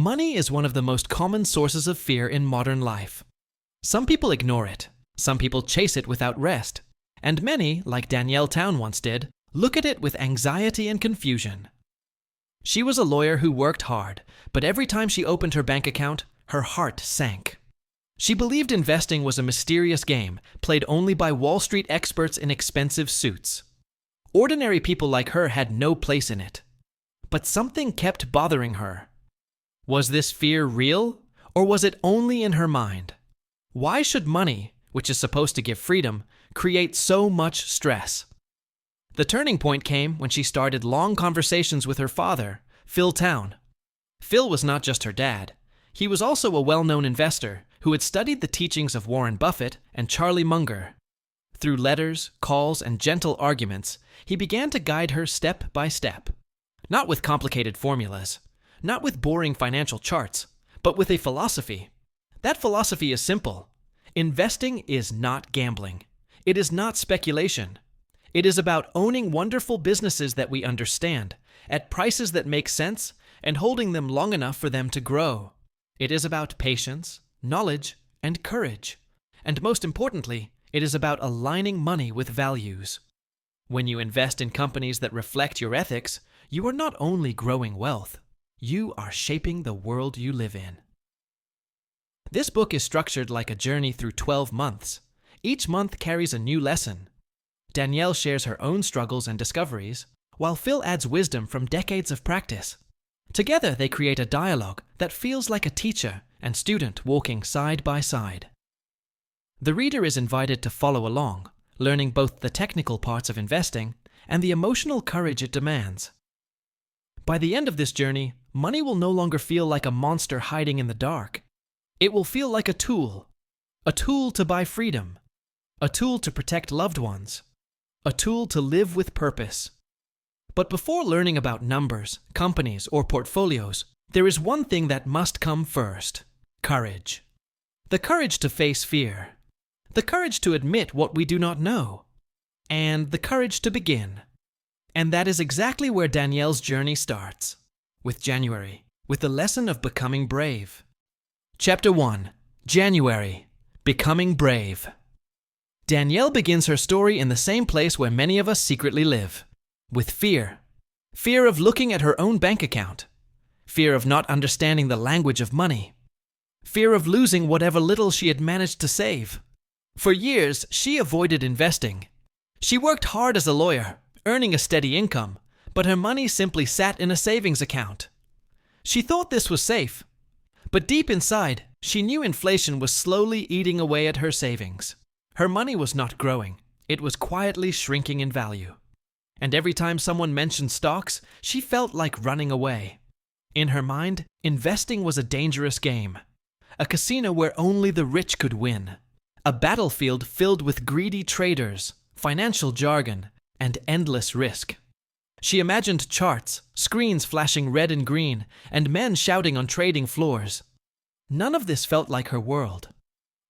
Money is one of the most common sources of fear in modern life. Some people ignore it, some people chase it without rest, and many, like Danielle once did, look at it with anxiety and confusion. She was a lawyer who worked hard, but every time she opened her bank account, her heart sank. She believed investing was a mysterious game played only by Wall Street experts in expensive suits. Ordinary people like her had no place in it. But something kept bothering her. Was this fear real, or was it only in her mind? Why should money, which is supposed to give freedom, create so much stress? The turning point came when she started long conversations with her father, Phil Town. Phil was not just her dad. He was also a well-known investor who had studied the teachings of Warren Buffett and Charlie Munger. Through letters, calls, and gentle arguments, he began to guide her step by step. Not with complicated formulas, not with boring financial charts, but with a philosophy. That philosophy is simple. Investing is not gambling. It is not speculation. It is about owning wonderful businesses that we understand, at prices that make sense, and holding them long enough for them to grow. It is about patience, knowledge, and courage. And most importantly, it is about aligning money with values. When you invest in companies that reflect your ethics, you are not only growing wealth, you are shaping the world you live in. This book is structured like a journey through 12 months. Each month carries a new lesson. Danielle shares her own struggles and discoveries, while Phil adds wisdom from decades of practice. Together they create a dialogue that feels like a teacher and student walking side by side. The reader is invited to follow along, learning both the technical parts of investing and the emotional courage it demands. By the end of this journey, money will no longer feel like a monster hiding in the dark. It will feel like a tool to buy freedom, a tool to protect loved ones, a tool to live with purpose. But before learning about numbers, companies, or portfolios, there is one thing that must come first: courage. The courage to face fear, the courage to admit what we do not know, and the courage to begin. And that is exactly where Danielle's journey starts, with January, with the lesson of becoming brave. Chapter 1. January. Becoming brave. Danielle begins her story in the same place where many of us secretly live, with fear. Fear of looking at her own bank account. Fear of not understanding the language of money. Fear of losing whatever little she had managed to save. For years, she avoided investing. She worked hard as a lawyer, earning a steady income, but her money simply sat in a savings account. She thought this was safe, but deep inside, she knew inflation was slowly eating away at her savings. Her money was not growing, it was quietly shrinking in value. And every time someone mentioned stocks, she felt like running away. In her mind, investing was a dangerous game, a casino where only the rich could win, a battlefield filled with greedy traders, financial jargon, and endless risk. She imagined charts, screens flashing red and green, and men shouting on trading floors. None of this felt like her world.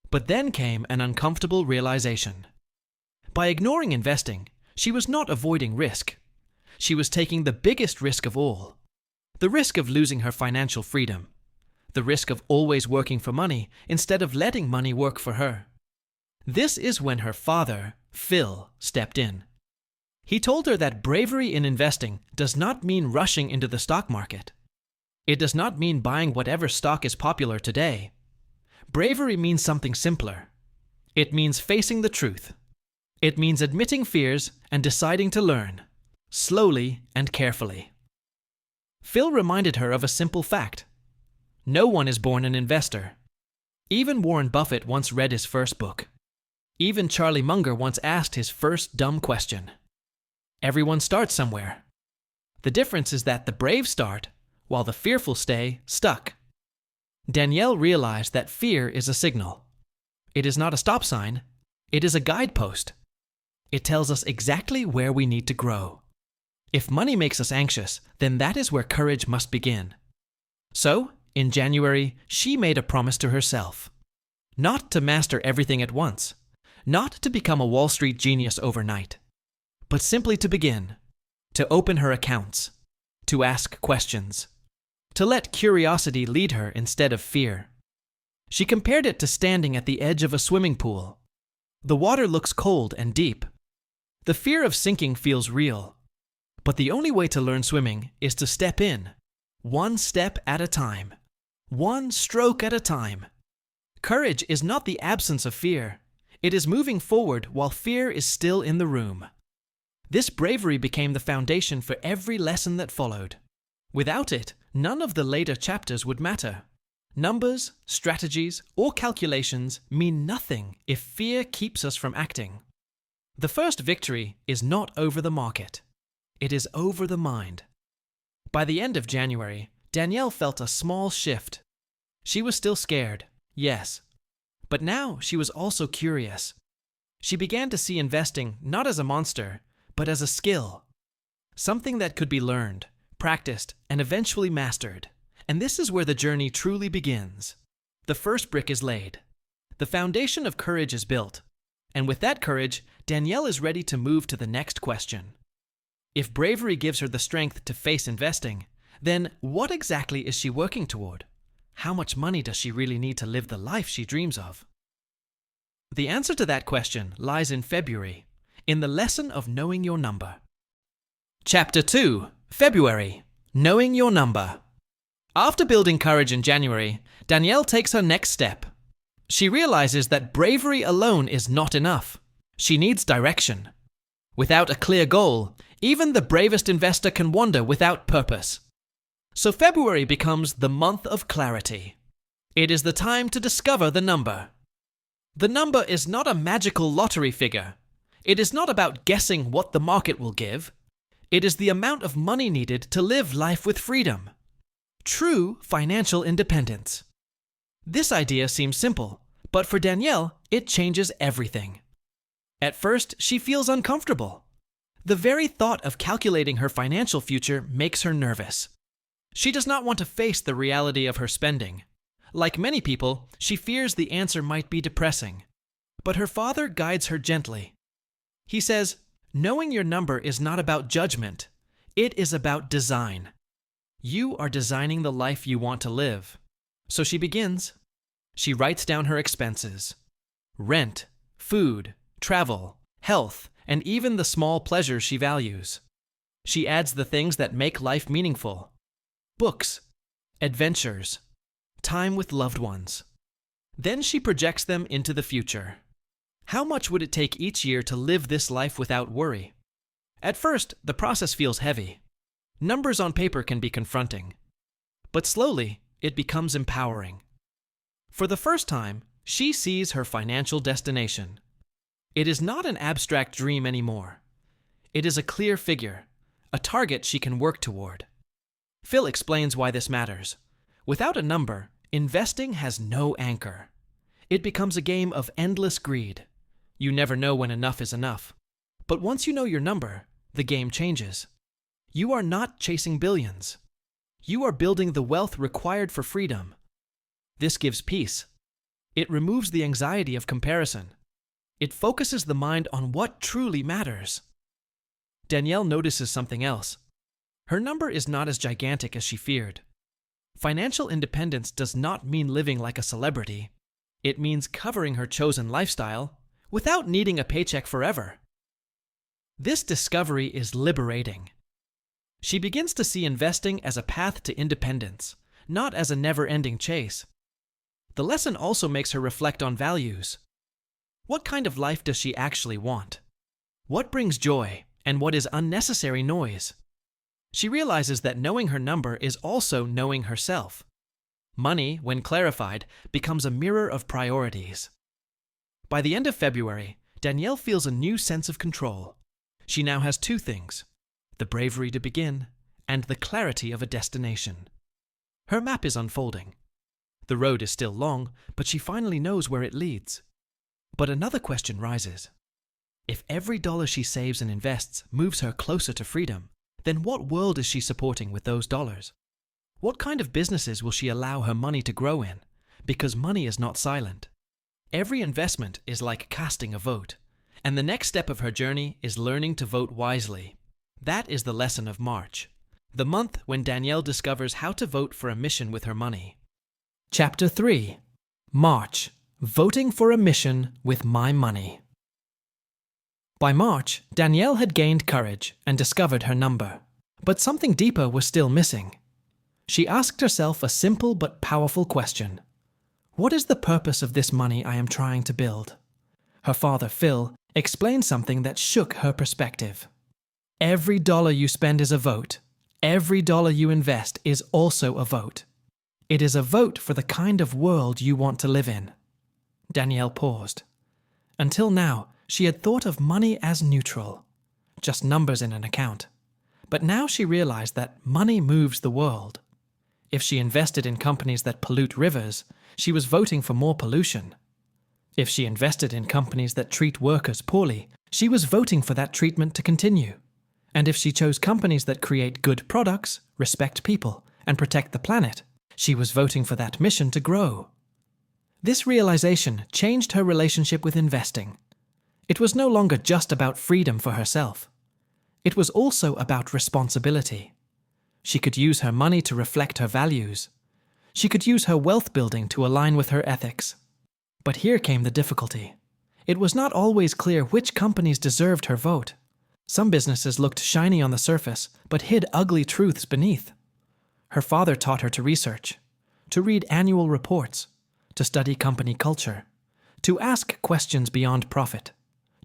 But then came an uncomfortable realization. By ignoring investing, she was not avoiding risk. She was taking the biggest risk of all. The risk of losing her financial freedom. The risk of always working for money instead of letting money work for her. This is when her father, Phil, stepped in. He told her that bravery in investing does not mean rushing into the stock market. It does not mean buying whatever stock is popular today. Bravery means something simpler. It means facing the truth. It means admitting fears and deciding to learn, slowly and carefully. Phil reminded her of a simple fact. No one is born an investor. Even Warren Buffett once read his first book. Even Charlie Munger once asked his first dumb question. Everyone starts somewhere. The difference is that the brave start, while the fearful stay stuck. Danielle realized that fear is a signal. It is not a stop sign. It is a guidepost. It tells us exactly where we need to grow. If money makes us anxious, then that is where courage must begin. So, in January, she made a promise to herself. Not to master everything at once. Not to become a Wall Street genius overnight. But simply to begin. To open her accounts. To ask questions. to let curiosity lead her instead of fear. She compared it to standing at the edge of a swimming pool. The water looks cold and deep. The fear of sinking feels real. But the only way to learn swimming is to step in, one step at a time, one stroke at a time. Courage is not the absence of fear. It is moving forward while fear is still in the room. This bravery became the foundation for every lesson that followed. Without it, none of the later chapters would matter. Numbers, strategies, or calculations mean nothing if fear keeps us from acting. The first victory is not over the market. It is over the mind. By the end of January, Danielle felt a small shift. She was still scared, yes. But now she was also curious. She began to see investing not as a monster, but as a skill. Something that could be learned, practiced, and eventually mastered. And this is where the journey truly begins. The first brick is laid. The foundation of courage is built. And with that courage, Danielle is ready to move to the next question. If bravery gives her the strength to face investing, then what exactly is she working toward? How much money does she really need to live the life she dreams of? The answer to that question lies in February, in the lesson of knowing your number. Chapter 2, February, Knowing Your Number. After building courage in January, Danielle takes her next step. She realizes that bravery alone is not enough. She needs direction. Without a clear goal, even the bravest investor can wander without purpose. So February becomes the month of clarity. It is the time to discover the number. The number is not a magical lottery figure. It is not about guessing what the market will give. It is the amount of money needed to live life with freedom. True financial independence. This idea seems simple, but for Danielle, it changes everything. At first, she feels uncomfortable. The very thought of calculating her financial future makes her nervous. She does not want to face the reality of her spending. Like many people, she fears the answer might be depressing. But her father guides her gently. He says, knowing your number is not about judgment. It is about design. You are designing the life you want to live. So she begins. She writes down her expenses. Rent, food, travel, health, and even the small pleasures she values. She adds the things that make life meaningful. Books, adventures, time with loved ones. Then she projects them into the future. How much would it take each year to live this life without worry? At first, the process feels heavy. Numbers on paper can be confronting. But slowly, it becomes empowering. For the first time, she sees her financial destination. It is not an abstract dream anymore. It is a clear figure, a target she can work toward. Phil explains why this matters. Without a number, investing has no anchor. It becomes a game of endless greed. You never know when enough is enough. But once you know your number, the game changes. You are not chasing billions. You are building the wealth required for freedom. This gives peace. It removes the anxiety of comparison. It focuses the mind on what truly matters. Danielle notices something else. Her number is not as gigantic as she feared. Financial independence does not mean living like a celebrity. It means covering her chosen lifestyle without needing a paycheck forever. This discovery is liberating. She begins to see investing as a path to independence, not as a never-ending chase. The lesson also makes her reflect on values. What kind of life does she actually want? What brings joy, and what is unnecessary noise? She realizes that knowing her number is also knowing herself. Money, when clarified, becomes a mirror of priorities. By the end of February, Danielle feels a new sense of control. She now has two things: the bravery to begin and the clarity of a destination. Her map is unfolding. The road is still long, but she finally knows where it leads. But another question rises. If every dollar she saves and invests moves her closer to freedom, then what world is she supporting with those dollars? What kind of businesses will she allow her money to grow in? Because money is not silent. Every investment is like casting a vote, and the next step of her journey is learning to vote wisely. That is the lesson of March. the month when Danielle discovers how to vote for a mission with her money. Chapter 3. March. Voting for a mission with my money. By March, Danielle had gained courage and discovered her number, but something deeper was still missing. She asked herself a simple but powerful question. What is the purpose of this money I am trying to build? Her father, Phil, explained something that shook her perspective. Every dollar you spend is a vote. Every dollar you invest is also a vote. It is a vote for the kind of world you want to live in. Danielle paused. Until now, she had thought of money as neutral, just numbers in an account. But now she realized that money moves the world. If she invested in companies that pollute rivers, she was voting for more pollution. If she invested in companies that treat workers poorly, she was voting for that treatment to continue. And if she chose companies that create good products, respect people, and protect the planet, she was voting for that mission to grow. This realization changed her relationship with investing. It was no longer just about freedom for herself. It was also about responsibility. She could use her money to reflect her values. She could use her wealth building to align with her ethics. But here came the difficulty. It was not always clear which companies deserved her vote. Some businesses looked shiny on the surface, but hid ugly truths beneath. Her father taught her to research, to read annual reports, to study company culture, to ask questions beyond profit.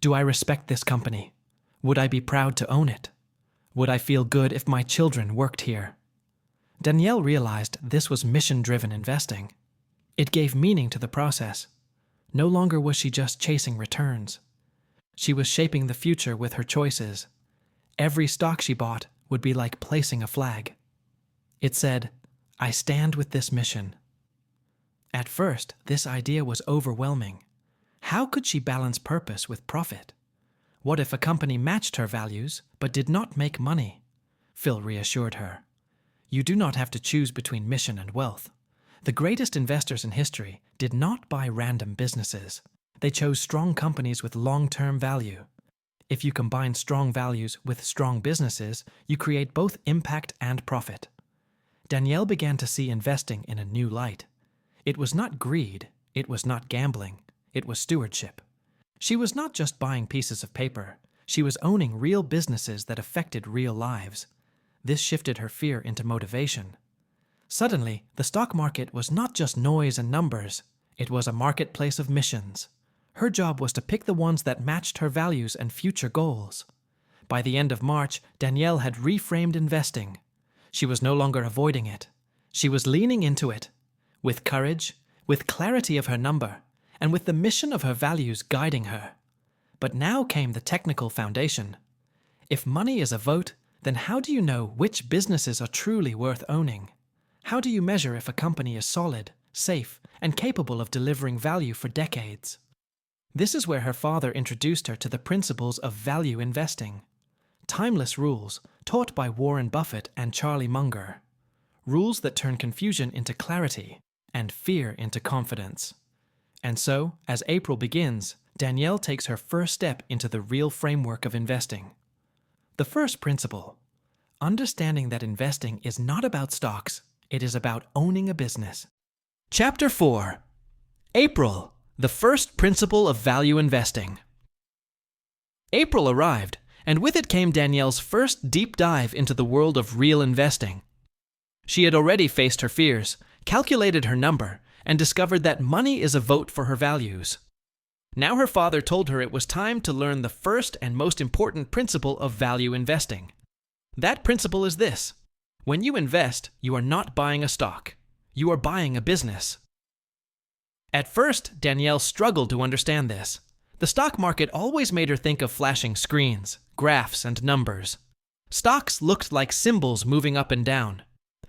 Do I respect this company? Would I be proud to own it? Would I feel good if my children worked here? Danielle realized this was mission-driven investing. It gave meaning to the process. No longer was she just chasing returns. She was shaping the future with her choices. Every stock she bought would be like placing a flag. It said, "I stand with this mission." At first, this idea was overwhelming. How could she balance purpose with profit? What if a company matched her values but did not make money? Phil reassured her. You do not have to choose between mission and wealth. The greatest investors in history did not buy random businesses. They chose strong companies with long-term value. If you combine strong values with strong businesses, you create both impact and profit. Danielle began to see investing in a new light. It was not greed, it was not gambling, it was stewardship. She was not just buying pieces of paper, she was owning real businesses that affected real lives. This shifted her fear into motivation. Suddenly, the stock market was not just noise and numbers, it was a marketplace of missions. Her job was to pick the ones that matched her values and future goals. By the end of March, Danielle had reframed investing. She was no longer avoiding it. She was leaning into it, with courage, with clarity of her number, and with the mission of her values guiding her. But now came the technical foundation. If money is a vote, then how do you know which businesses are truly worth owning? How do you measure if a company is solid, safe, and capable of delivering value for decades? This is where her father introduced her to the principles of value investing. Timeless rules taught by Warren Buffett and Charlie Munger. Rules that turn confusion into clarity and fear into confidence. And so, as April begins, Danielle takes her first step into the real framework of investing. The first principle: understanding that investing is not about stocks, it is about owning a business. Chapter 4. April, the first principle of value investing. April arrived, and with it came Danielle's first deep dive into the world of real investing. She had already faced her fears, calculated her number, and discovered that money is a vote for her values. Now her father told her it was time to learn the first and most important principle of value investing. That principle is this: when you invest, you are not buying a stock. You are buying a business. At first, Danielle struggled to understand this. The stock market always made her think of flashing screens, graphs, and numbers. Stocks looked like symbols moving up and down.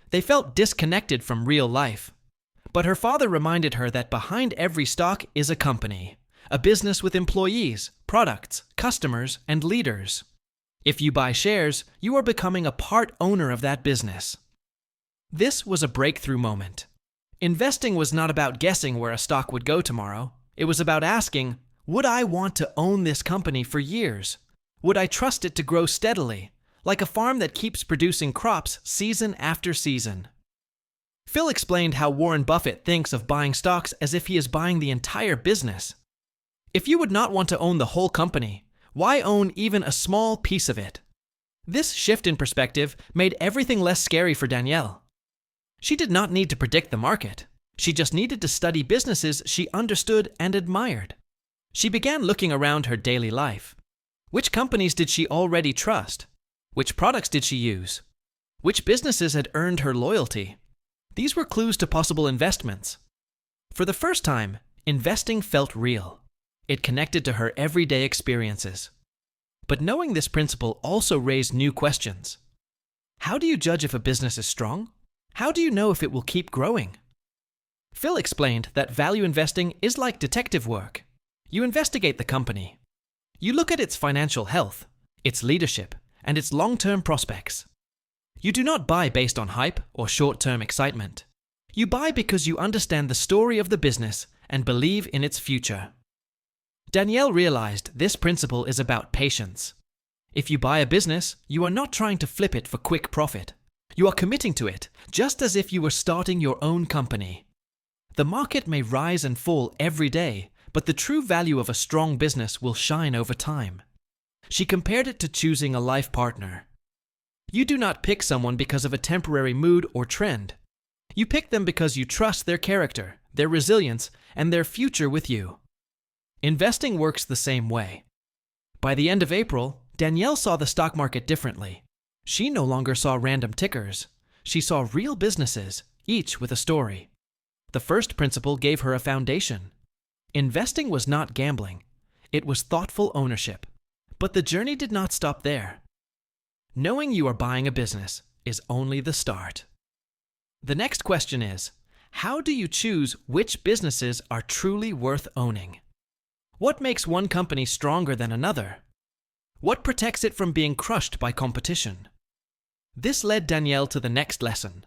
They felt disconnected from real life. But her father reminded her that behind every stock is a company, a business with employees, products, customers, and leaders. If you buy shares, you are becoming a part owner of that business. This was a breakthrough moment. Investing was not about guessing where a stock would go tomorrow. It was about asking, would I want to own this company for years? Would I trust it to grow steadily? like a farm that keeps producing crops season after season. Phil explained how Warren Buffett thinks of buying stocks as if he is buying the entire business. If you would not want to own the whole company, why own even a small piece of it? This shift in perspective made everything less scary for Danielle. She did not need to predict the market. She just needed to study businesses she understood and admired. She began looking around her daily life. Which companies did she already trust? Which products did she use? Which businesses had earned her loyalty? These were clues to possible investments. For the first time, investing felt real. It connected to her everyday experiences. But knowing this principle also raised new questions. How do you judge if a business is strong? How do you know if it will keep growing? Phil explained that value investing is like detective work. You investigate the company. You look at its financial health, its leadership, and its long-term prospects. You do not buy based on hype or short-term excitement. You buy because you understand the story of the business and believe in its future. Danielle realized this principle is about patience. If you buy a business, you are not trying to flip it for quick profit. You are committing to it, just as if you were starting your own company. The market may rise and fall every day, but the true value of a strong business will shine over time. She compared it to choosing a life partner. You do not pick someone because of a temporary mood or trend. You pick them because you trust their character, their resilience, and their future with you. Investing works the same way. By the end of April, Danielle saw the stock market differently. She no longer saw random tickers. She saw real businesses, each with a story. The first principle gave her a foundation. Investing was not gambling. It was thoughtful ownership. But the journey did not stop there. Knowing you are buying a business is only the start. The next question is, how do you choose which businesses are truly worth owning? What makes one company stronger than another? What protects it from being crushed by competition? This led Danielle to the next lesson: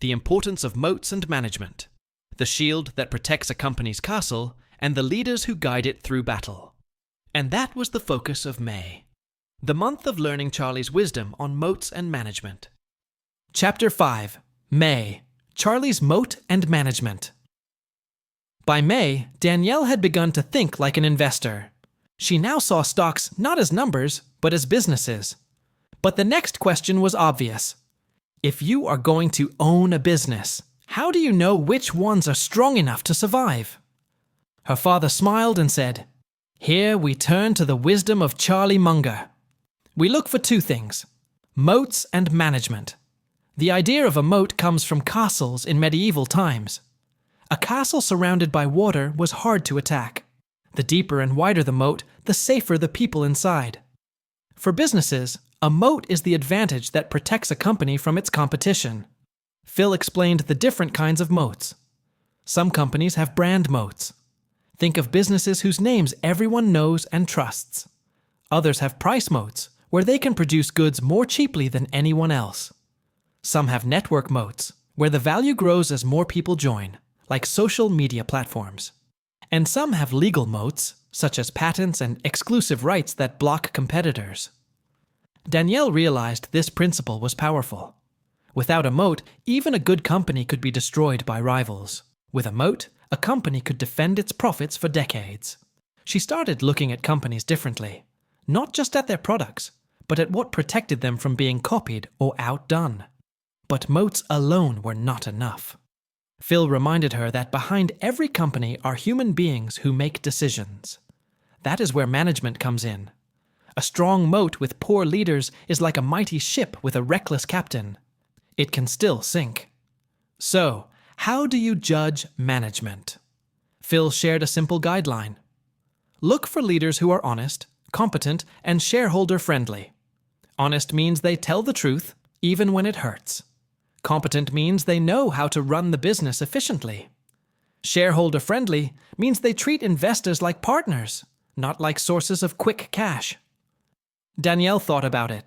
the importance of moats and management, the shield that protects a company's castle, and the leaders who guide it through battle. And that was the focus of May, the month of learning Charlie's wisdom on moats and management. Chapter 5, May, Charlie's Moat and Management. By May, Danielle had begun to think like an investor. She now saw stocks not as numbers, but as businesses. But the next question was obvious. If you are going to own a business, how do you know which ones are strong enough to survive? Her father smiled and said, "Here we turn to the wisdom of Charlie Munger. We look for two things: moats and management. The idea of a moat comes from castles in medieval times. A castle surrounded by water was hard to attack. The deeper and wider the moat, the safer the people inside. For businesses, a moat is the advantage that protects a company from its competition." Phil explained the different kinds of moats. Some companies have brand moats. Think of businesses whose names everyone knows and trusts. Others have price moats, where they can produce goods more cheaply than anyone else. Some have network moats, where the value grows as more people join, like social media platforms. And some have legal moats, such as patents and exclusive rights that block competitors. Danielle realized this principle was powerful. Without a moat, even a good company could be destroyed by rivals. With a moat, a company could defend its profits for decades. She started looking at companies differently, not just at their products, but at what protected them from being copied or outdone. But moats alone were not enough. Phil reminded her that behind every company are human beings who make decisions. That is where management comes in. A strong moat with poor leaders is like a mighty ship with a reckless captain. It can still sink. So, how do you judge management? Phil shared a simple guideline. Look for leaders who are honest, competent, and shareholder-friendly. Honest means they tell the truth, even when it hurts. Competent means they know how to run the business efficiently. Shareholder-friendly means they treat investors like partners, not like sources of quick cash. Danielle thought about it.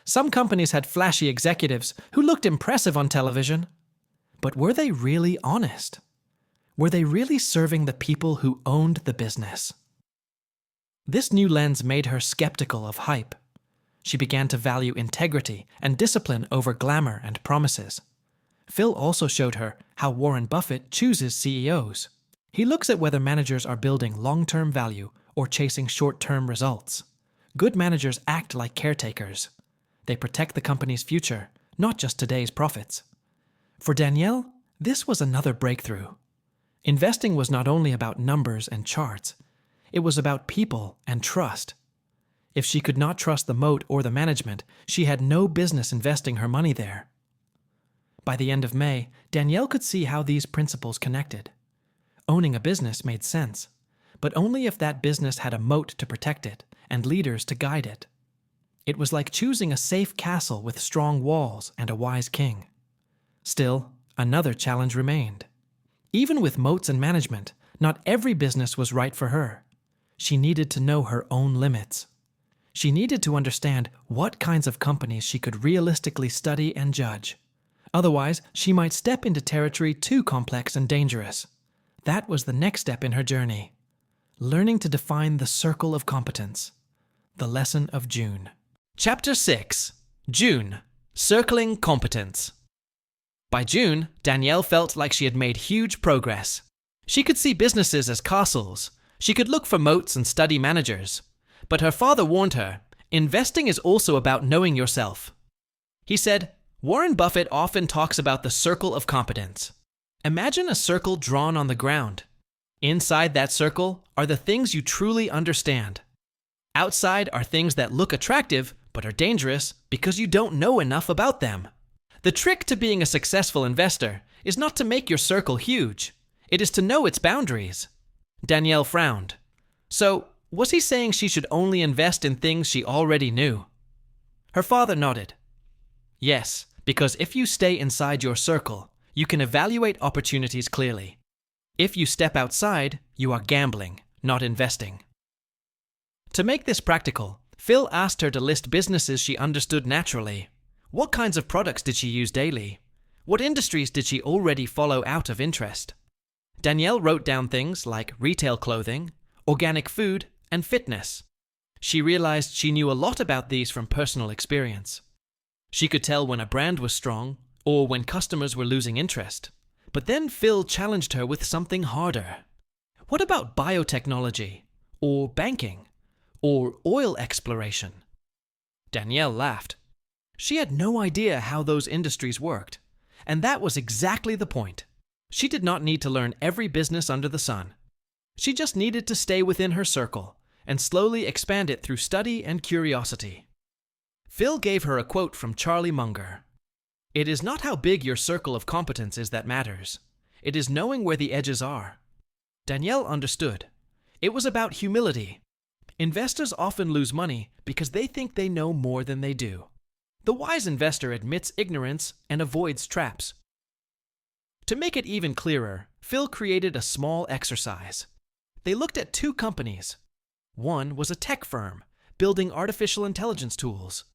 Some companies had flashy executives who looked impressive on television. But were they really honest? Were they really serving the people who owned the business? This new lens made her skeptical of hype. She began to value integrity and discipline over glamour and promises. Phil also showed her how Warren Buffett chooses CEOs. He looks at whether managers are building long-term value or chasing short-term results. Good managers act like caretakers. They protect the company's future, not just today's profits. For Danielle, this was another breakthrough. Investing was not only about numbers and charts, it was about people and trust. If she could not trust the moat or the management, she had no business investing her money there. By the end of May, Danielle could see how these principles connected. Owning a business made sense, but only if that business had a moat to protect it and leaders to guide it. It was like choosing a safe castle with strong walls and a wise king. Still, another challenge remained. Even with moats and management, not every business was right for her. She needed to know her own limits. She needed to understand what kinds of companies she could realistically study and judge. Otherwise, she might step into territory too complex and dangerous. That was the next step in her journey. Learning to define the circle of competence. The lesson of June. Chapter 6. June. Circling competence. By June, Danielle felt like she had made huge progress. She could see businesses as castles. She could look for moats and study managers. But her father warned her, investing is also about knowing yourself. He said, Warren Buffett often talks about the circle of competence. Imagine a circle drawn on the ground. Inside that circle are the things you truly understand. Outside are things that look attractive but are dangerous because you don't know enough about them. The trick to being a successful investor is not to make your circle huge. It is to know its boundaries. Danielle frowned. So, was he saying she should only invest in things she already knew? Her father nodded. Yes, because if you stay inside your circle, you can evaluate opportunities clearly. If you step outside, you are gambling, not investing. To make this practical, Phil asked her to list businesses she understood naturally. What kinds of products did she use daily? What industries did she already follow out of interest? Danielle wrote down things like retail clothing, organic food, and fitness. She realized she knew a lot about these from personal experience. She could tell when a brand was strong or when customers were losing interest. But then Phil challenged her with something harder. What about biotechnology, or banking, or oil exploration? Danielle laughed. She had no idea how those industries worked, and that was exactly the point. She did not need to learn every business under the sun. She just needed to stay within her circle and slowly expand it through study and curiosity. Phil gave her a quote from Charlie Munger. It is not how big your circle of competence is that matters. It is knowing where the edges are. Danielle understood. It was about humility. Investors often lose money because they think they know more than they do. The wise investor admits ignorance and avoids traps. To make it even clearer, Phil created a small exercise. They looked at two companies. One was a tech firm, building artificial intelligence tools.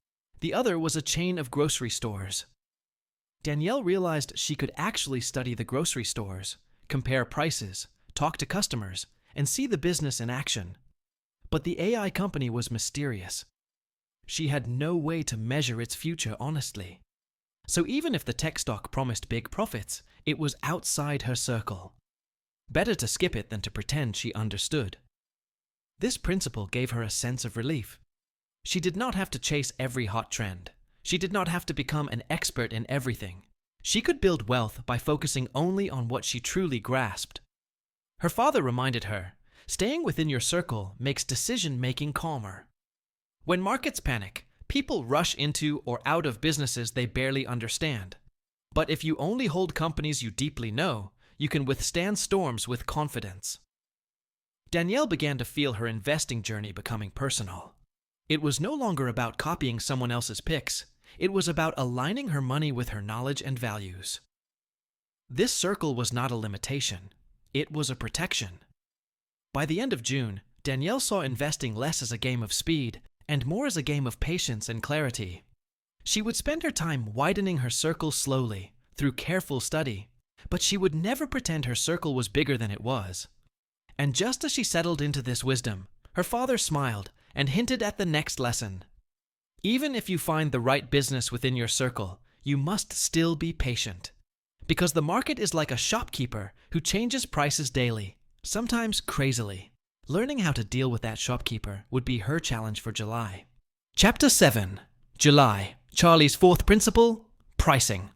The other was a chain of grocery stores. Danielle realized she could actually study the grocery stores, compare prices, talk to customers, and see the business in action. But the AI company was mysterious. She had no way to measure its future honestly. So even if the tech stock promised big profits, it was outside her circle. Better to skip it than to pretend she understood. This principle gave her a sense of relief. She did not have to chase every hot trend. She did not have to become an expert in everything. She could build wealth by focusing only on what she truly grasped. Her father reminded her, staying within your circle makes decision-making calmer. When markets panic, people rush into or out of businesses they barely understand. But if you only hold companies you deeply know, you can withstand storms with confidence. Danielle began to feel her investing journey becoming personal. It was no longer about copying someone else's picks. It was about aligning her money with her knowledge and values. This circle was not a limitation. It was a protection. By the end of June, Danielle saw investing less as a game of speed and more as a game of patience and clarity. She would spend her time widening her circle slowly, through careful study, but she would never pretend her circle was bigger than it was. And just as she settled into this wisdom, her father smiled and hinted at the next lesson. Even if you find the right business within your circle, you must still be patient. Because the market is like a shopkeeper who changes prices daily, sometimes crazily. Learning how to deal with that shopkeeper would be her challenge for July. Chapter 7. July. Charlie's fourth principle, pricing.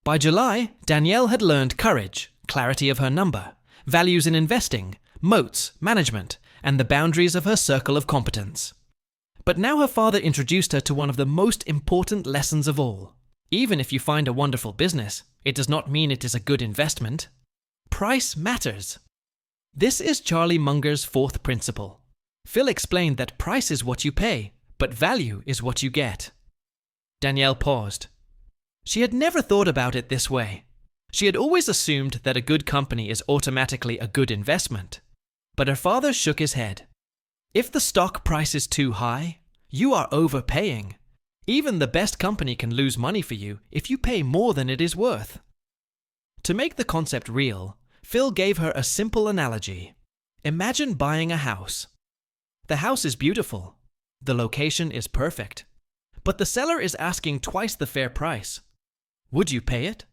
By July, Danielle had learned courage, clarity of her number, values in investing, moats, management, and the boundaries of her circle of competence. But now her father introduced her to one of the most important lessons of all. Even if you find a wonderful business, it does not mean it is a good investment. Price matters. This is Charlie Munger's fourth principle. Phil explained that price is what you pay, but value is what you get. Danielle paused. She had never thought about it this way. She had always assumed that a good company is automatically a good investment. But her father shook his head. If the stock price is too high, you are overpaying. Even the best company can lose money for you if you pay more than it is worth. To make the concept real, Phil gave her a simple analogy. Imagine buying a house. The house is beautiful. The location is perfect. But the seller is asking twice the fair price. Would you pay it?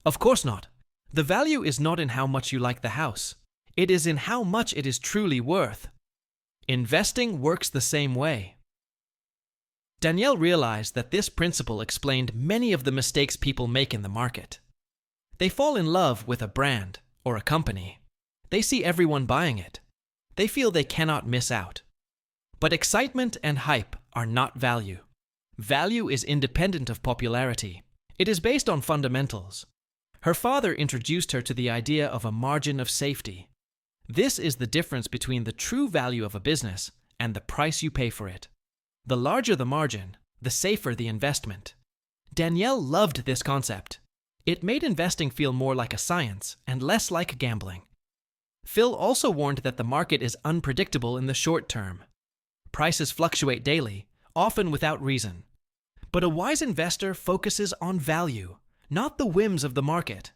Of course not. The value is not in how much you like the house. It is in how much it is truly worth. Investing works the same way. Danielle realized that this principle explained many of the mistakes people make in the market. They fall in love with a brand or a company. They see everyone buying it. They feel they cannot miss out. But excitement and hype are not value. Value is independent of popularity. It is based on fundamentals. Her father introduced her to the idea of a margin of safety. This is the difference between the true value of a business and the price you pay for it. The larger the margin, the safer the investment. Danielle loved this concept. It made investing feel more like a science and less like gambling. Phil also warned that the market is unpredictable in the short term. Prices fluctuate daily, often without reason. But a wise investor focuses on value, not the whims of the market.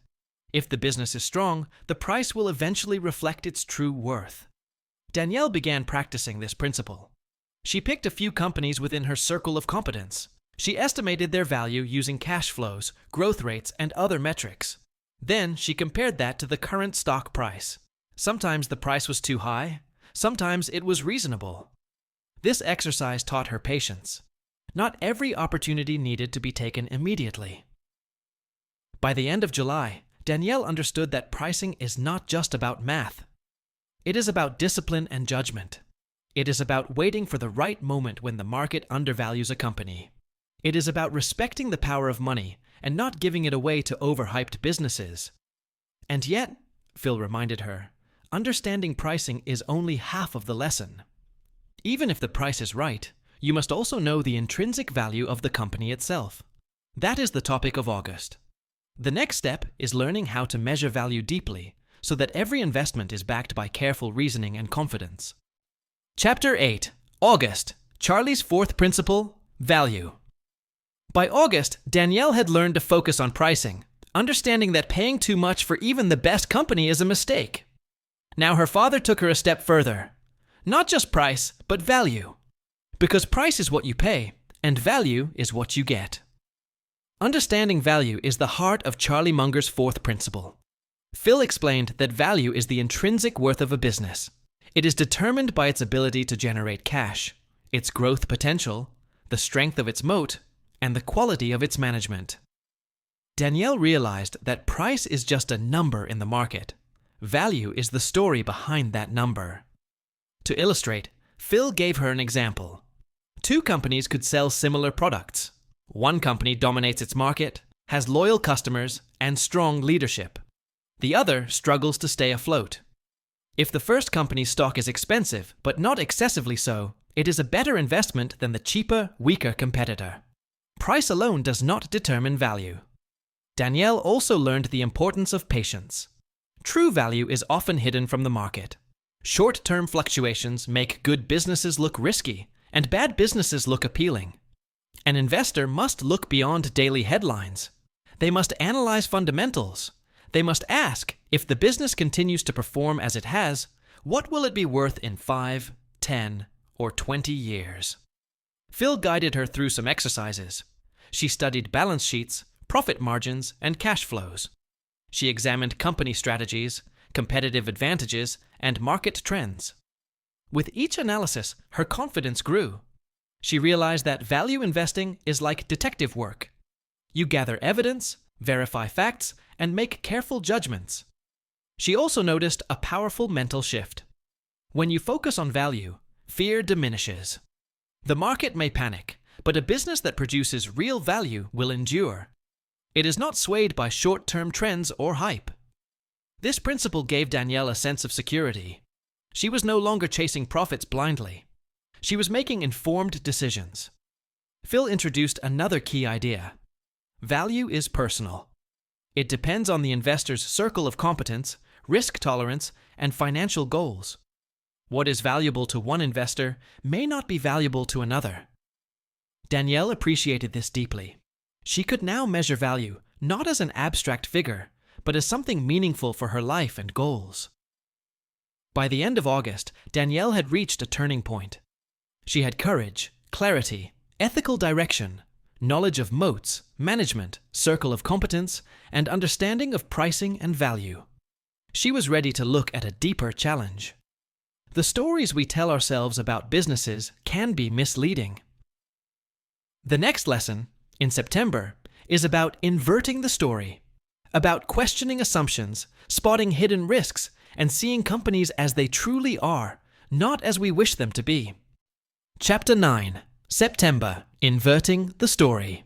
If the business is strong, the price will eventually reflect its true worth. Danielle began practicing this principle. She picked a few companies within her circle of competence. She estimated their value using cash flows, growth rates, and other metrics. Then she compared that to the current stock price. Sometimes the price was too high, sometimes it was reasonable. This exercise taught her patience. Not every opportunity needed to be taken immediately. By the end of July, Danielle understood that pricing is not just about math. It is about discipline and judgment. It is about waiting for the right moment when the market undervalues a company. It is about respecting the power of money and not giving it away to overhyped businesses. And yet, Phil reminded her, understanding pricing is only half of the lesson. Even if the price is right, you must also know the intrinsic value of the company itself. That is the topic of August. The next step is learning how to measure value deeply so that every investment is backed by careful reasoning and confidence. Chapter 8. August. Charlie's fourth principle, value. By August, Danielle had learned to focus on pricing, understanding that paying too much for even the best company is a mistake. Now her father took her a step further. Not just price, but value. Because price is what you pay, and value is what you get. Understanding value is the heart of Charlie Munger's fourth principle. Phil explained that value is the intrinsic worth of a business. It is determined by its ability to generate cash, its growth potential, the strength of its moat, and the quality of its management. Danielle realized that price is just a number in the market. Value is the story behind that number. To illustrate, Phil gave her an example. Two companies could sell similar products. One company dominates its market, has loyal customers, and strong leadership. The other struggles to stay afloat. If the first company's stock is expensive, but not excessively so, it is a better investment than the cheaper, weaker competitor. Price alone does not determine value. Danielle also learned the importance of patience. True value is often hidden from the market. Short-term fluctuations make good businesses look risky, and bad businesses look appealing. An investor must look beyond daily headlines. They must analyze fundamentals. They must ask, if the business continues to perform as it has, what will it be worth in 5, 10, or 20 years? Phil guided her through some exercises. She studied balance sheets, profit margins, and cash flows. She examined company strategies, competitive advantages, and market trends. With each analysis, her confidence grew. She realized that value investing is like detective work. You gather evidence, verify facts, and make careful judgments. She also noticed a powerful mental shift. When you focus on value, fear diminishes. The market may panic, but a business that produces real value will endure. It is not swayed by short-term trends or hype. This principle gave Danielle a sense of security. She was no longer chasing profits blindly. She was making informed decisions. Phil introduced another key idea. Value is personal. It depends on the investor's circle of competence, risk tolerance, and financial goals. What is valuable to one investor may not be valuable to another. Danielle appreciated this deeply. She could now measure value not as an abstract figure, but as something meaningful for her life and goals. By the end of August, Danielle had reached a turning point. She had courage, clarity, ethical direction, knowledge of moats, management, circle of competence, and understanding of pricing and value. She was ready to look at a deeper challenge. The stories we tell ourselves about businesses can be misleading. The next lesson, in September, is about inverting the story, about questioning assumptions, spotting hidden risks, and seeing companies as they truly are, not as we wish them to be. Chapter 9, September, Inverting the Story.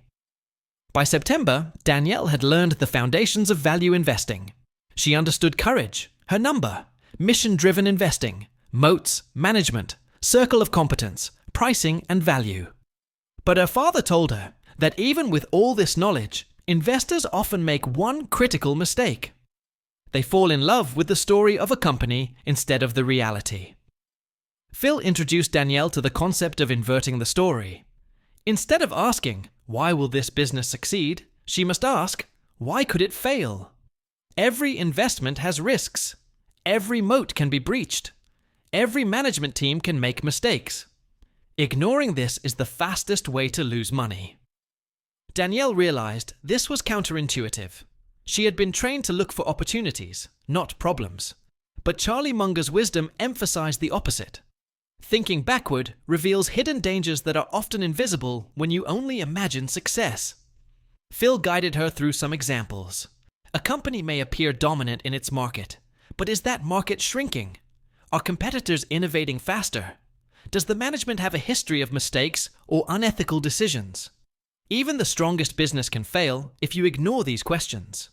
By September, Danielle had learned the foundations of value investing. She understood courage, her number, mission-driven investing, moats, management, circle of competence, pricing, and value. But her father told her that even with all this knowledge, investors often make one critical mistake. They fall in love with the story of a company instead of the reality. Phil introduced Danielle to the concept of inverting the story. Instead of asking, "Why will this business succeed?" she must ask, "Why could it fail?" Every investment has risks. Every moat can be breached. Every management team can make mistakes. Ignoring this is the fastest way to lose money. Danielle realized this was counterintuitive. She had been trained to look for opportunities, not problems. But Charlie Munger's wisdom emphasized the opposite. Thinking backward reveals hidden dangers that are often invisible when you only imagine success. Phil guided her through some examples. A company may appear dominant in its market, but is that market shrinking? Are competitors innovating faster? Does the management have a history of mistakes or unethical decisions? Even the strongest business can fail if you ignore these questions.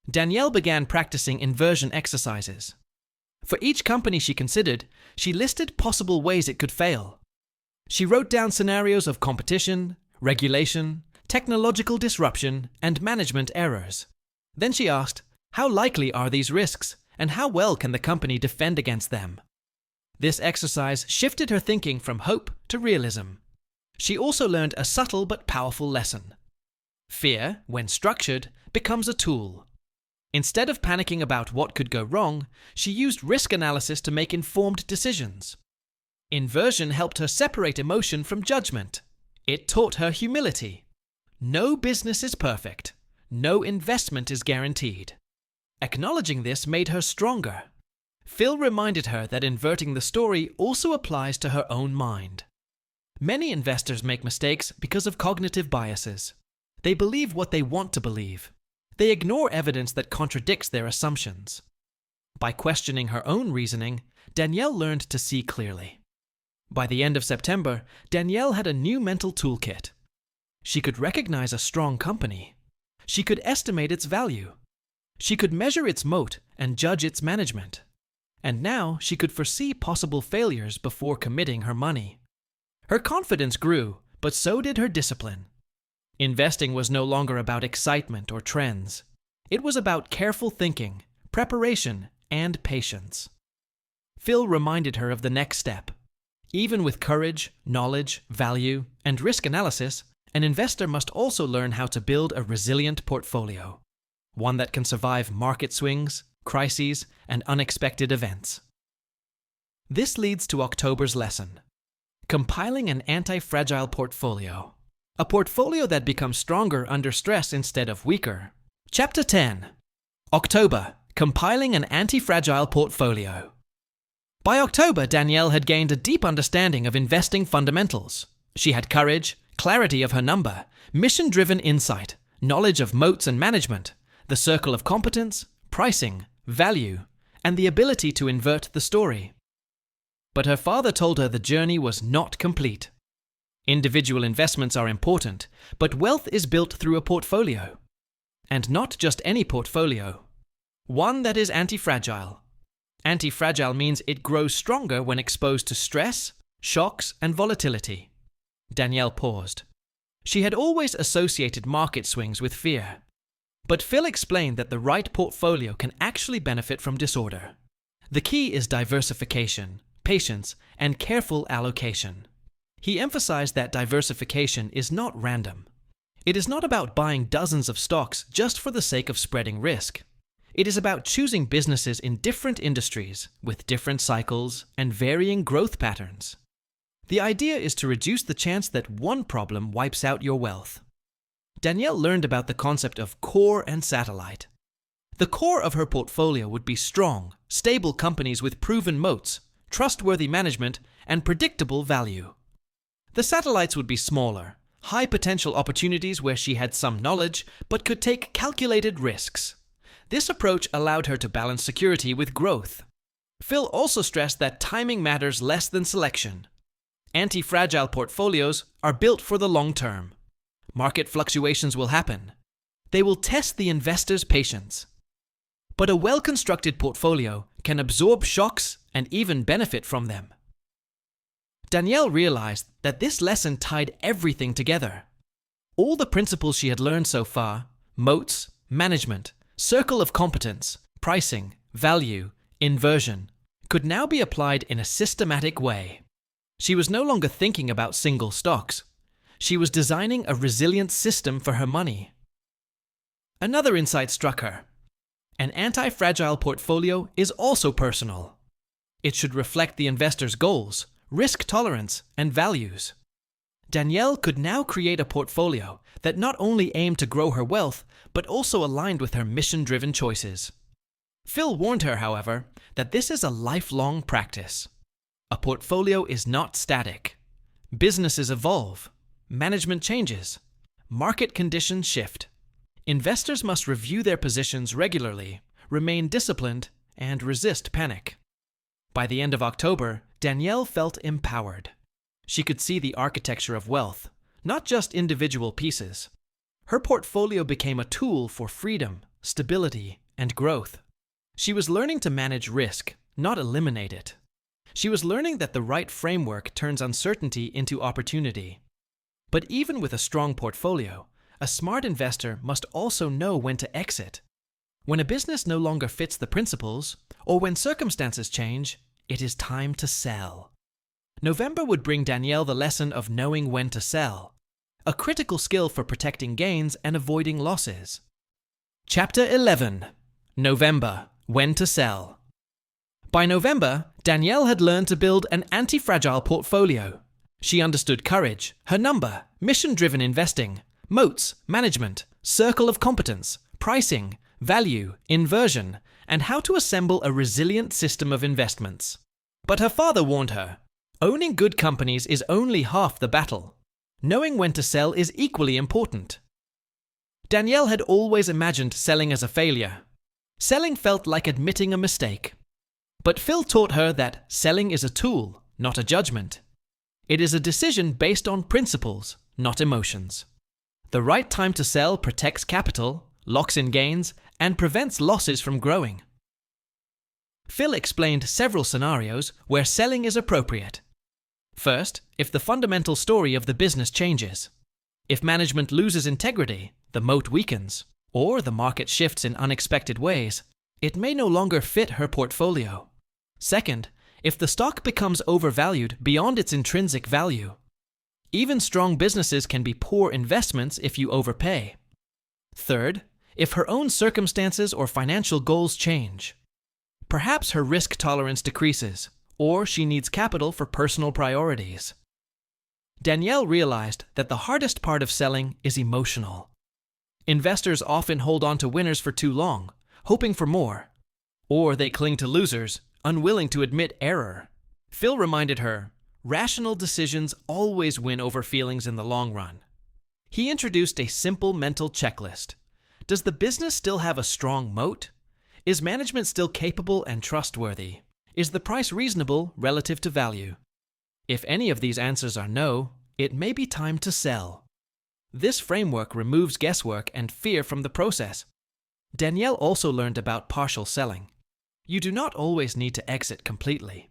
Danielle began practicing inversion exercises. For each company she considered, she listed possible ways it could fail. She wrote down scenarios of competition, regulation, technological disruption, and management errors. Then she asked, how likely are these risks, and how well can the company defend against them? This exercise shifted her thinking from hope to realism. She also learned a subtle but powerful lesson. Fear, when structured, becomes a tool. Instead of panicking about what could go wrong, she used risk analysis to make informed decisions. Inversion helped her separate emotion from judgment. It taught her humility. No business is perfect. No investment is guaranteed. Acknowledging this made her stronger. Phil reminded her that inverting the story also applies to her own mind. Many investors make mistakes because of cognitive biases. They believe what they want to believe. They ignore evidence that contradicts their assumptions. By questioning her own reasoning, Danielle learned to see clearly. By the end of September, Danielle had a new mental toolkit. She could recognize a strong company. She could estimate its value. She could measure its moat and judge its management. And now she could foresee possible failures before committing her money. Her confidence grew, but so did her discipline. Investing was no longer about excitement or trends. It was about careful thinking, preparation, and patience. Phil reminded her of the next step. Even with courage, knowledge, value, and risk analysis, an investor must also learn how to build a resilient portfolio, one that can survive market swings, crises, and unexpected events. This leads to October's lesson. Compiling an anti-fragile portfolio. A portfolio that becomes stronger under stress instead of weaker. Chapter 10. October. Compiling an anti-fragile portfolio. By October, Danielle had gained a deep understanding of investing fundamentals. She had courage, clarity of her number, mission-driven insight, knowledge of moats and management, the circle of competence, pricing, value, and the ability to invert the story. But her father told her the journey was not complete. Individual investments are important, but wealth is built through a portfolio. And not just any portfolio. One that is anti-fragile. Anti-fragile means it grows stronger when exposed to stress, shocks, and volatility. Danielle paused. She had always associated market swings with fear. But Phil explained that the right portfolio can actually benefit from disorder. The key is diversification, patience, and careful allocation. He emphasized that diversification is not random. It is not about buying dozens of stocks just for the sake of spreading risk. It is about choosing businesses in different industries with different cycles and varying growth patterns. The idea is to reduce the chance that one problem wipes out your wealth. Danielle learned about the concept of core and satellite. The core of her portfolio would be strong, stable companies with proven moats, trustworthy management, and predictable value. The satellites would be smaller, high-potential opportunities where she had some knowledge but could take calculated risks. This approach allowed her to balance security with growth. Phil also stressed that timing matters less than selection. Anti-fragile portfolios are built for the long term. Market fluctuations will happen. They will test the investor's patience. But a well-constructed portfolio can absorb shocks and even benefit from them. Danielle realized that this lesson tied everything together. All the principles she had learned so far, moats, management, circle of competence, pricing, value, inversion, could now be applied in a systematic way. She was no longer thinking about single stocks. She was designing a resilient system for her money. Another insight struck her. An anti-fragile portfolio is also personal. It should reflect the investor's goals, risk tolerance, and values. Danielle could now create a portfolio that not only aimed to grow her wealth, but also aligned with her mission-driven choices. Phil warned her, however, that this is a lifelong practice. A portfolio is not static. Businesses evolve. Management changes. Market conditions shift. Investors must review their positions regularly, remain disciplined, and resist panic. By the end of October, Danielle felt empowered. She could see the architecture of wealth, not just individual pieces. Her portfolio became a tool for freedom, stability, and growth. She was learning to manage risk, not eliminate it. She was learning that the right framework turns uncertainty into opportunity. But even with a strong portfolio, a smart investor must also know when to exit. When a business no longer fits the principles, or when circumstances change, it is time to sell. November would bring Danielle the lesson of knowing when to sell, a critical skill for protecting gains and avoiding losses. Chapter 11. November. When to sell. By November, Danielle had learned to build an anti-fragile portfolio. She understood courage, her number, mission-driven investing, moats, management, circle of competence, pricing, value, inversion, and how to assemble a resilient system of investments. But her father warned her, owning good companies is only half the battle. Knowing when to sell is equally important. Danielle had always imagined selling as a failure. Selling felt like admitting a mistake. But Phil taught her that selling is a tool, not a judgment. It is a decision based on principles, not emotions. The right time to sell protects capital, locks in gains, and prevents losses from growing. Phil explained several scenarios where selling is appropriate. First, if the fundamental story of the business changes. If management loses integrity, the moat weakens, or the market shifts in unexpected ways, it may no longer fit her portfolio. Second, if the stock becomes overvalued beyond its intrinsic value. Even strong businesses can be poor investments if you overpay. Third, if her own circumstances or financial goals change. Perhaps her risk tolerance decreases, or she needs capital for personal priorities. Danielle realized that the hardest part of selling is emotional. Investors often hold on to winners for too long, hoping for more, or they cling to losers, unwilling to admit error. Phil reminded her, rational decisions always win over feelings in the long run. He introduced a simple mental checklist. Does the business still have a strong moat? Is management still capable and trustworthy? Is the price reasonable relative to value? If any of these answers are no, it may be time to sell. This framework removes guesswork and fear from the process. Danielle also learned about partial selling. You do not always need to exit completely.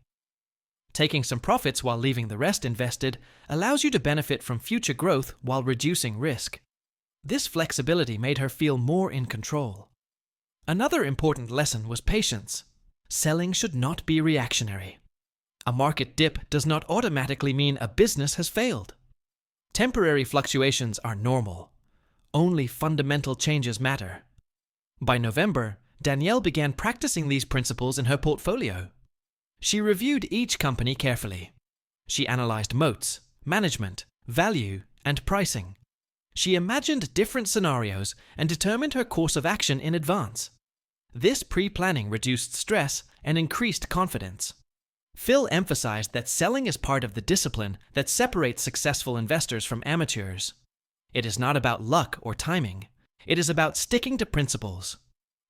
Taking some profits while leaving the rest invested allows you to benefit from future growth while reducing risk. This flexibility made her feel more in control. Another important lesson was patience. Selling should not be reactionary. A market dip does not automatically mean a business has failed. Temporary fluctuations are normal. Only fundamental changes matter. By November, Danielle began practicing these principles in her portfolio. She reviewed each company carefully. She analyzed moats, management, value, and pricing. She imagined different scenarios and determined her course of action in advance. This pre-planning reduced stress and increased confidence. Phil emphasized that selling is part of the discipline that separates successful investors from amateurs. It is not about luck or timing. It is about sticking to principles.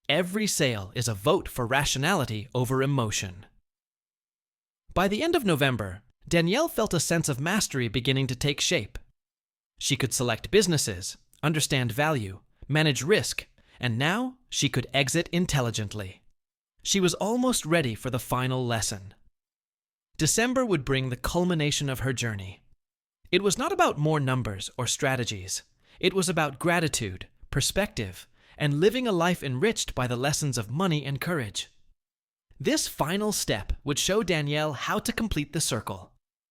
Every sale is a vote for rationality over emotion. By the end of November, Danielle felt a sense of mastery beginning to take shape. She could select businesses, understand value, manage risk, and now she could exit intelligently. She was almost ready for the final lesson. December would bring the culmination of her journey. It was not about more numbers or strategies. It was about gratitude, perspective, and living a life enriched by the lessons of money and courage. This final step would show Danielle how to complete the circle.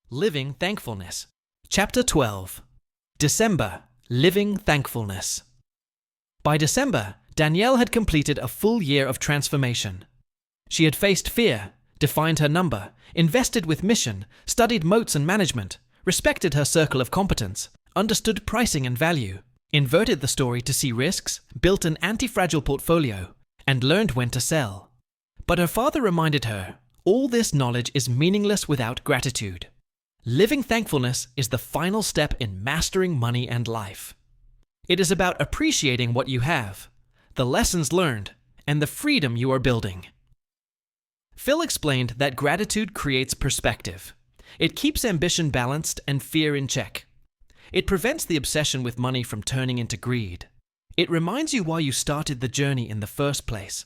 Living Thankfulness. Chapter 12. December. Living Thankfulness. By December, Danielle had completed a full year of transformation. She had faced fear, defined her number, invested with mission, studied moats and management, respected her circle of competence, understood pricing and value, inverted the story to see risks, built an anti-fragile portfolio, and learned when to sell. But her father reminded her, all this knowledge is meaningless without gratitude. Living thankfulness is the final step in mastering money and life. It is about appreciating what you have, the lessons learned, and the freedom you are building. Phil explained that gratitude creates perspective. It keeps ambition balanced and fear in check. It prevents the obsession with money from turning into greed. It reminds you why you started the journey in the first place.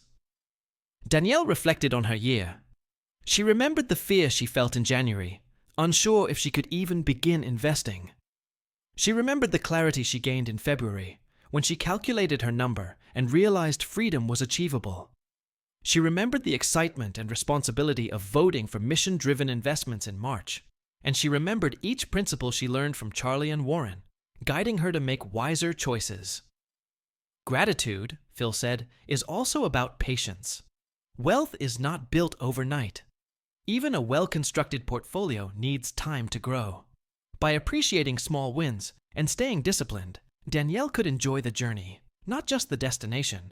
Danielle reflected on her year. She remembered the fear she felt in January, unsure if she could even begin investing. She remembered the clarity she gained in February, when she calculated her number and realized freedom was achievable. She remembered the excitement and responsibility of voting for mission-driven investments in March, and she remembered each principle she learned from Charlie and Warren, guiding her to make wiser choices. Gratitude, Phil said, is also about patience. Wealth is not built overnight. Even a well-constructed portfolio needs time to grow. By appreciating small wins and staying disciplined, Danielle could enjoy the journey, not just the destination.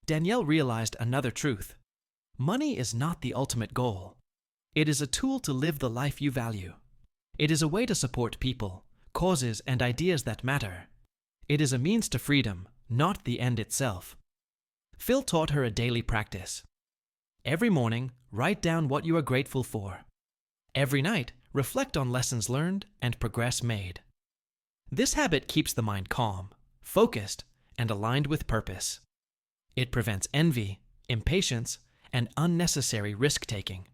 Danielle realized another truth. Money is not the ultimate goal. It is a tool to live the life you value. It is a way to support people, causes, and ideas that matter. It is a means to freedom, not the end itself. Phil taught her a daily practice. Every morning, write down what you are grateful for. Every night, reflect on lessons learned and progress made. This habit keeps the mind calm, focused, and aligned with purpose. It prevents envy, impatience, and unnecessary risk-taking.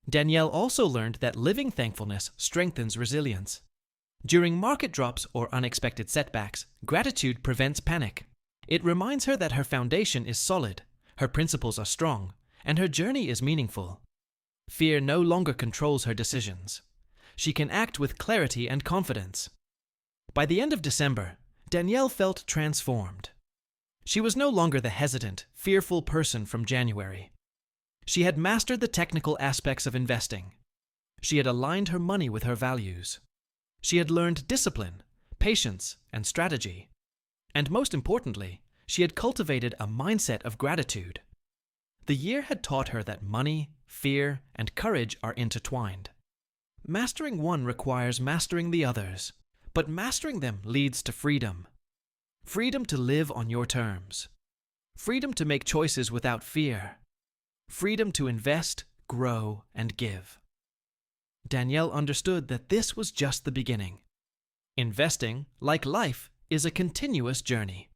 Danielle also learned that living thankfulness strengthens resilience. During market drops or unexpected setbacks, gratitude prevents panic. It reminds her that her foundation is solid, her principles are strong, and her journey is meaningful. Fear no longer controls her decisions. She can act with clarity and confidence. By the end of December, Danielle felt transformed. She was no longer the hesitant, fearful person from January. She had mastered the technical aspects of investing. She had aligned her money with her values. She had learned discipline, patience, and strategy. And most importantly, she had cultivated a mindset of gratitude. The year had taught her that money, fear, and courage are intertwined. Mastering one requires mastering the others, but mastering them leads to freedom. Freedom to live on your terms. Freedom to make choices without fear. Freedom to invest, grow, and give. Danielle understood that this was just the beginning. Investing, like life, is a continuous journey.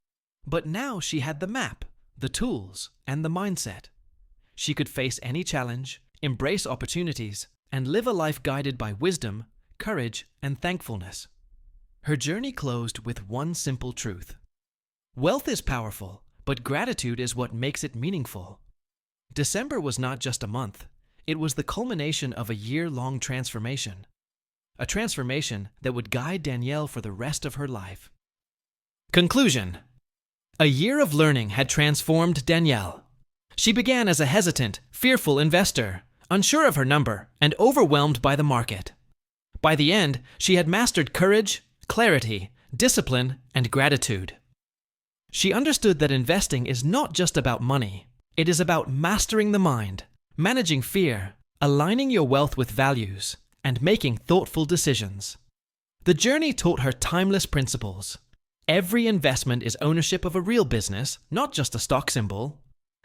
But now she had the map, the tools, and the mindset. She could face any challenge, embrace opportunities, and live a life guided by wisdom, courage, and thankfulness. Her journey closed with one simple truth. Wealth is powerful, but gratitude is what makes it meaningful. December was not just a month. It was the culmination of a year-long transformation. A transformation that would guide Danielle for the rest of her life. Conclusion. A year of learning had transformed Danielle. She began as a hesitant, fearful investor, unsure of her number, and overwhelmed by the market. By the end, she had mastered courage, clarity, discipline, and gratitude. She understood that investing is not just about money. It is about mastering the mind, managing fear, aligning your wealth with values, and making thoughtful decisions. The journey taught her timeless principles. Every investment is ownership of a real business, not just a stock symbol.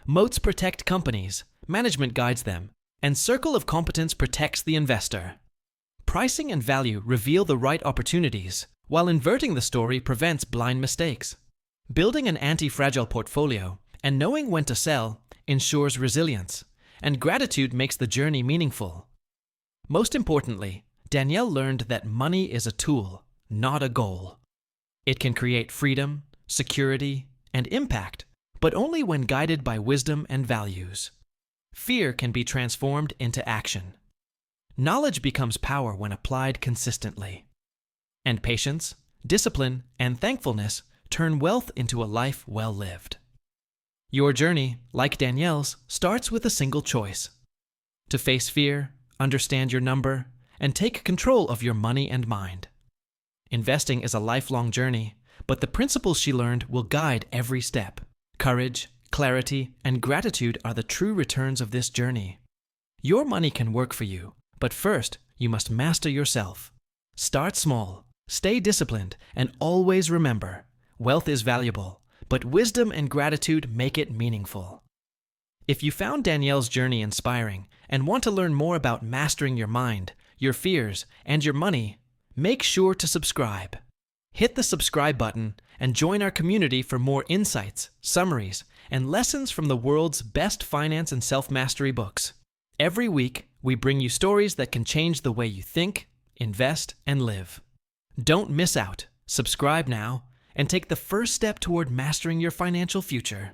Moats protect companies, management guides them, and circle of competence protects the investor. Pricing and value reveal the right opportunities, while inverting the story prevents blind mistakes. Building an anti-fragile portfolio and knowing when to sell ensures resilience, and gratitude makes the journey meaningful. Most importantly, Danielle learned that money is a tool, not a goal. It can create freedom, security, and impact, but only when guided by wisdom and values. Fear can be transformed into action. Knowledge becomes power when applied consistently. And patience, discipline, and thankfulness turn wealth into a life well lived. Your journey, like Danielle's, starts with a single choice: to face fear, understand your number, and take control of your money and mind. Investing is a lifelong journey, but the principles she learned will guide every step. Courage, clarity, and gratitude are the true returns of this journey. Your money can work for you, but first, you must master yourself. Start small, stay disciplined, and always remember, wealth is valuable, but wisdom and gratitude make it meaningful. If you found Danielle's journey inspiring and want to learn more about mastering your mind, your fears, and your money, make sure to subscribe. Hit the subscribe button and join our community for more insights, summaries, and lessons from the world's best finance and self-mastery books. Every week, we bring you stories that can change the way you think, invest, and live. Don't miss out. Subscribe now and take the first step toward mastering your financial future.